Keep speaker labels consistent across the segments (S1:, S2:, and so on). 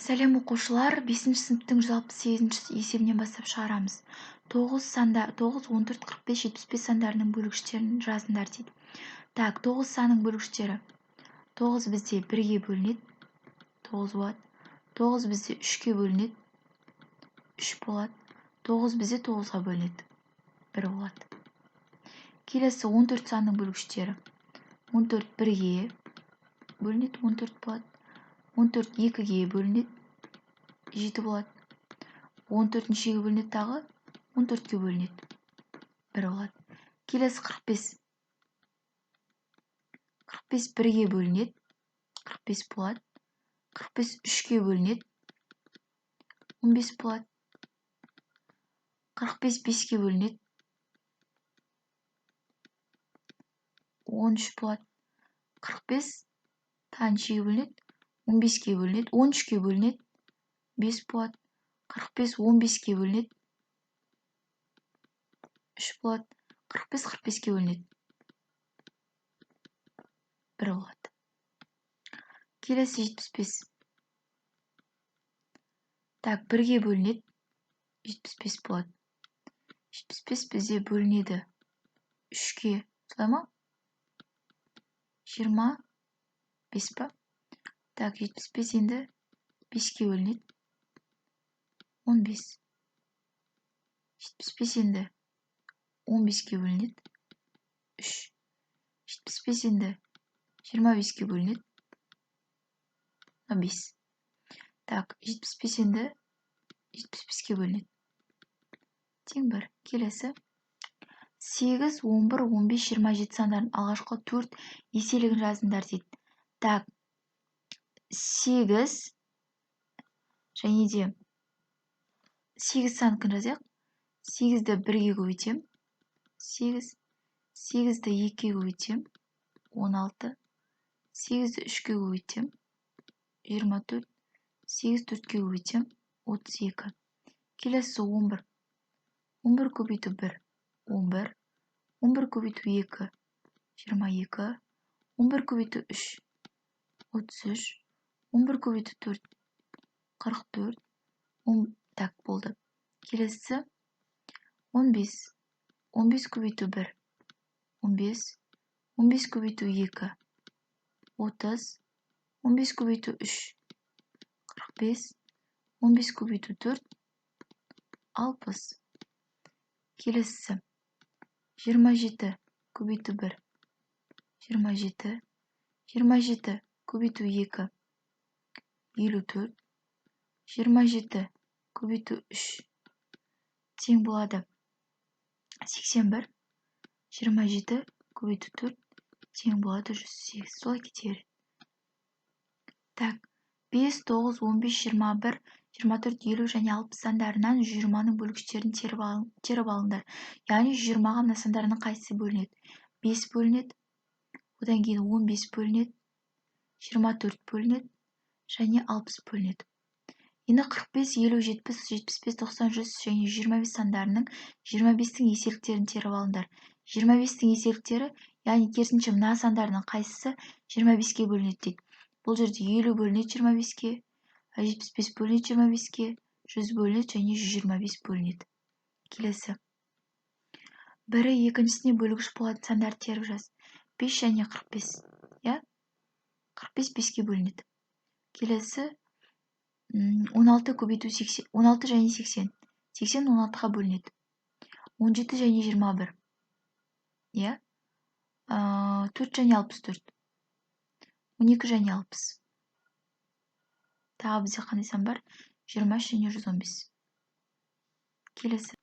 S1: Сәлем оқушылар, 5-ші сыныптың 168-ші есебінен бастап шығарамыз. 9, 14, 45, 75 сандарының бөлгіштерін жазыңдар дейді. Так, 9 санның бөлгіштері. 9 бізде 1-ге бөлінеді, 9 болады. 9 бізде 3-ге бөлінеді, 3 болады. 9 бізде 9-ға бөлінеді, 1 болады. Келесі 14 санның бөлгіштері. 14 1-ге бөлінеді, 14 болады. 14 2-ге бөлінеді, 7 болады. 14-шіге бөлінеді тағы, 14-ке бөлінеді, 1 болады. Келесі 45. 45 1-ге бөлінеді, 45 болады. 45 3-ке бөлінеді, 15 болады. 45 5-ке бөлінеді, 13 болады. 45 тағы бөлінеді, 15-ке бөлінеді, 13-ке бөлінеді, 5 болады. 45 15-ке бөлінеді, 3 болады. 45 45-ке бөлінеді, 1 болады. Келесі 75. Так, 1-ге бөлінеді, 75 болады. 75 бізде бөлінеді 3-ке, солай ма? 25 па? Так, 75 енді 5-ке бөлінеді, 15. 75 енді 15-ке бөлінеді, 3. 75 енді 25-ке бөлінеді, 5. Так, 75 енді 75-ке бөлінеді. Тең 1. Келесі. 8, 11, 15, 27 сандарын алғашқы 4 еселігін жазыңдар дейді. Так, 8 және де 8 санкін жазайық. 8-ді 1-ге көбейтем. 8. 8-ді 2-ге көбейтем. 16. 8-ді 3-ге көбейтем. 24. 8 4-ге көбейтем. 32. Келесі 11. 11 көбейту 1. 11. 11 көбейту 2. 22. 11 көбейту 3. 33. 11 көбейту 4. 44. Так, болды. Келесі 15. 15 көбейту 1. 15. 15 көбейту 2. 30. 15 көбейту 3. 45. 15 көбейту 4. 60. Келесі 27 көбейту 1. 27. 27 көбейту 2. 54. 27 көбейту 3. Тең болады 81. 27 көбейту 4. Тең болады 108. Солай кете береді. Так, 5, 9, 15, 21, 24, 50 және 60 сандарынан 120-ның бөлгіштерін теріп алыңдар. Яғни 120-ға мына сандарының қайсысы бөлінеді? 5 бөлінеді, одан кейін 15 бөлінеді, 24 бөлінеді және 60 бөлінеді. Енді 45, 50, 70, 75, 90, 100 және 25 сандарының 25-тің еселіктерін теріп алыңдар. 25-тің еселіктері, яғни керісінше мына сандардың қайсысы 25-ке бөлінеді дейді. Бұл жерде 50 бөлінеді 25-ке, 75 бөлінеді 25-ке, 100 бөлінеді және 125 бөлінеді. Келесі. Бірі екіншісіне бөлгіш болатын сандар теріп жаз. 5 және 45. 45 5-ке бөлінеді. Келесі 16 көбейту 80. 16 және 80. 80 16-ға бөлінеді. 17 және 21. 4 және 64. 12 және 60. Тағы бізде қандай сан бар? 23 және 115. Келесі.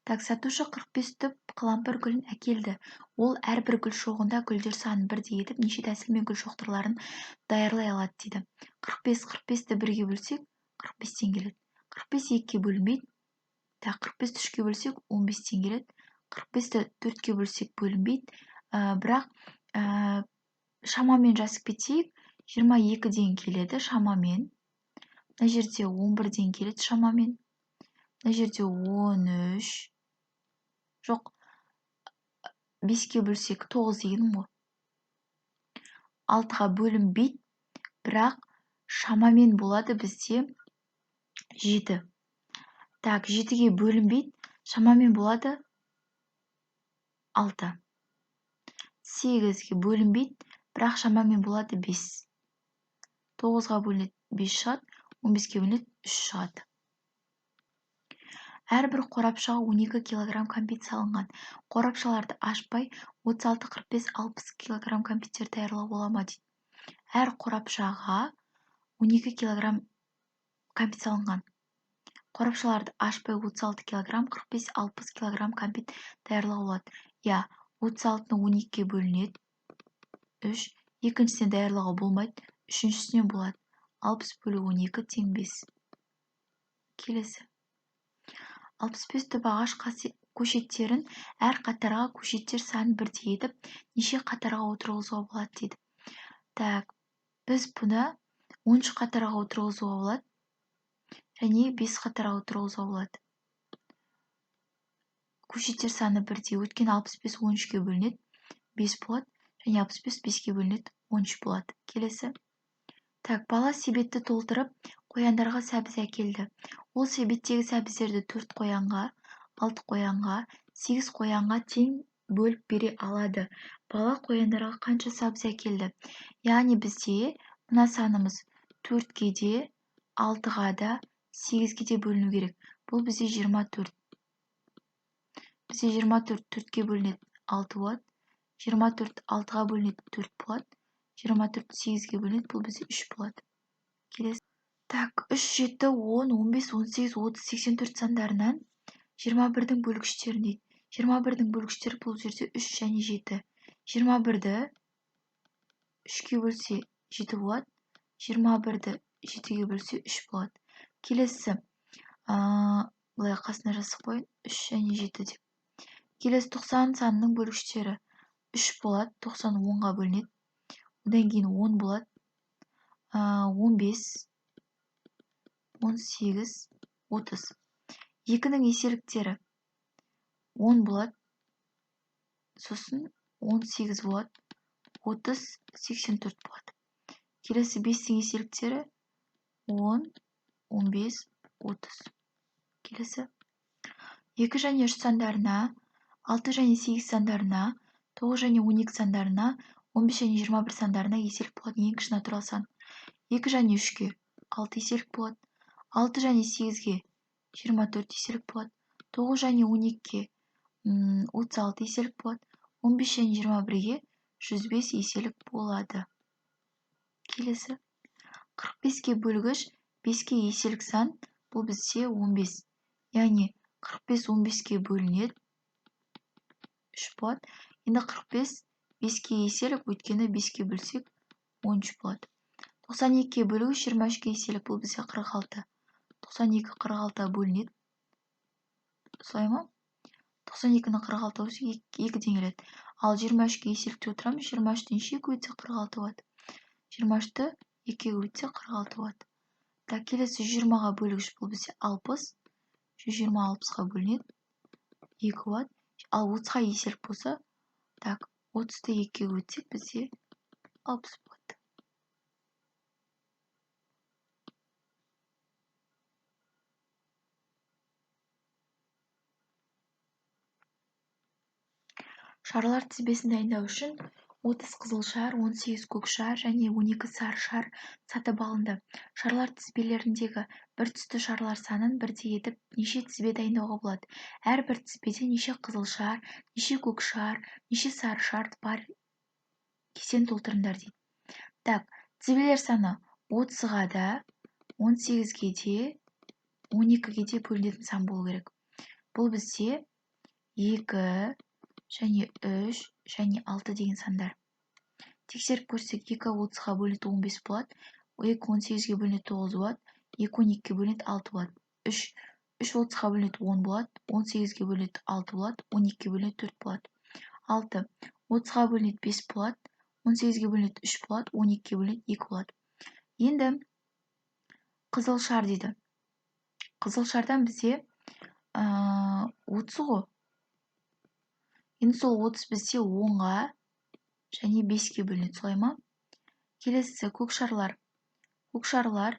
S1: Так, сатушы 45 түп қалампыр гүлін әкелді. Ол әрбір гүл шоғында гүлдер санын бірдей етіп, неше тәсілмен гүл шоқтарларын даярлай алады дейді. 45-45-ті 1-ге бөлсек, 45-тен келеді. 45 2-ге бөлінбейді. Так, 45-ті 3-ге бөлсек, 15-тен келеді. 45-ті 4-ге бөлсек бөлінбейді. Бірақ шамамен жазып кетейік, 22-ден келеді шамамен. Мына жерде 11-ден келеді шамамен. Мына жерде 13. Жоқ, 5-ке бөлсек 9 дегенім ғой. 6-ға бөлінбейді, бірақ шамамен болады бізде 7. Так, 7-ге бөлінбейді. Шамамен болады 6. 8-ге бөлінбейді, бірақ шамамен болады 5. 9-ға бөлінеді 5 шығады, 15-ге бөлінеді 3 шығады. Әрбір қорапшаға 12 кг кәмпит салынған. Қорапшаларды ашпай 36, 45, 60 кг кәмпиттер даярлауға бола ма дейді. Әр қорапшаға 12 кг кәмпит салынған. Қорапшаларды ашпай 36 кг, 45, 60 кг кәмпит даярлауға болады. Я, 36-ны 12-ге бөлінеді 3, екіншісіне даярлауға болмайды, үшіншісіне болады. 60 бөлу 12 тең 5. Келесі. 65 түп ағаш көшеттерін әр қатарға көшеттер санын бірдей етіп, неше қатарға отырғызуға болады дейді. Так, біз бұны 10 қатарға отырғызуға болады, және 5 қатарға отырғызуға болады. Көшеттер саны бірдей, өткен 65 13-ге бөлінеді 5 болады, және 65 5-ге бөлінеді 13 болады. Келесі. Так, бала себетті толтырып, қояндарға сәбіз әкелді. Ол себеттегі сәбіздерді 4 қоянға, 6 қоянға, 8 қоянға тең бөліп бере алады. Бала қояндарға қанша сәбіз әкелді? Яғни бізде мына санымыз 4-ге де, 6-ға да, 8-ге де бөліну керек. Бұл бізде 24. Бізде 24 4-ге бөлінеді 6 болады. 24 6-ға бөлінеді 4 болады. 24 8-ге бөлінеді, бұл бізде 3 болады. Келесі. Так, 3, 7, 10, 15, 18, 30, 84 сандарынан 21-дің бөлгіштерін дейді. 21-дің бөлгіштері бұл жерде 3 және 7. 21-ді 3-ге бөлсе 7 болады. 21-ді 7-ге бөлсе 3 болады. Келесі. Бұлай қасына жазып қойын. 3 және 7 деп. Келесі 90 санының бөлгіштері 3 болады. 90 10-ға бөлінеді. Одан кейін 10 болады. 15, 18, 30. 2-ның еселіктері 10 болады. Сосын 18 болады. 30, 84 болады. Келесі 5-дің еселіктері 10, 15, 30. Келесі. 2 және 3 сандарына, 6 және 8 сандарына, 9 және 12 сандарына, 15 және 21 сандарына еселік болады. Ең кіші натурал сан. 2 және 3-ге 6 еселік болады. 6 және 8-ге 24 еселік болады. 9 және 12-ге 36 еселік болады. 15 және 21-ге 105 еселік болады. Келесі. 45-ге бөлгіш 5-ге еселік сан, бұл бізде 15. Яғни 45 15-ге бөлінеді 3 болады. Енді 45 5-ге еселік, өйткені 5-ге бөлсек 13 болады. 92-ге бөлгіш 23-ге еселік, бұл бізде 46. 92 46-ға бөлінеді. Солай ма? 92-ні 46-ға бөлсек 2-ден келеді. Ал 23-ге еселікте отырамыз. 23-тен 2-ге өтсе 46 болады. 23-ті 2-ге өтсе 46 болады. Так, келесі 20-ға бөлгіш бұл бізде 60. 120 60-ға бөлінеді. 2 болады. Ал 30-ға еселік болса, так, 30-ті 2-ге өтсек бізде 60 болады. Шарлар тізбесін дайындау үшін 30 қызыл шар, 18 көк шар және 12 сары шар сатып алынды. Шарлар тізбелеріндегі бір түсті шарлар санын бірдей етіп, неше тізбе дайындауға болады? Әрбір тізбеде неше қызыл шар, неше көк шар, неше сары шар бар кесен толтырыңдар дейді. Так, тізбелер саны 30-ға да, 18-ге де, 12-ге де бөлінетін сан болу керек. Бұл бізде 2 және 3 және 6 деген сандар. Тексеріп көрсек 2 30-ға бөлінеді 15 болады, 2 18-ге бөлінеді 9 болады, 2 12-ге бөлінеді 6 болады. 3 30-ға бөлінеді 10 болады, 18-ге бөлінеді 6 болады, 12-ге бөлінеді 4 болады. 6 30-ға бөлінеді 5 болады, 18-ге бөлінеді 3 болады, 12-ге бөлінеді 2 болады. Енді қызыл шар дейді. Қызыл шардан бізде 30 ғой. Енді сол 30 бізде 10-ға және 5-ге бөлінеді, солай ма? Келесі көк шарлар. көкшарлар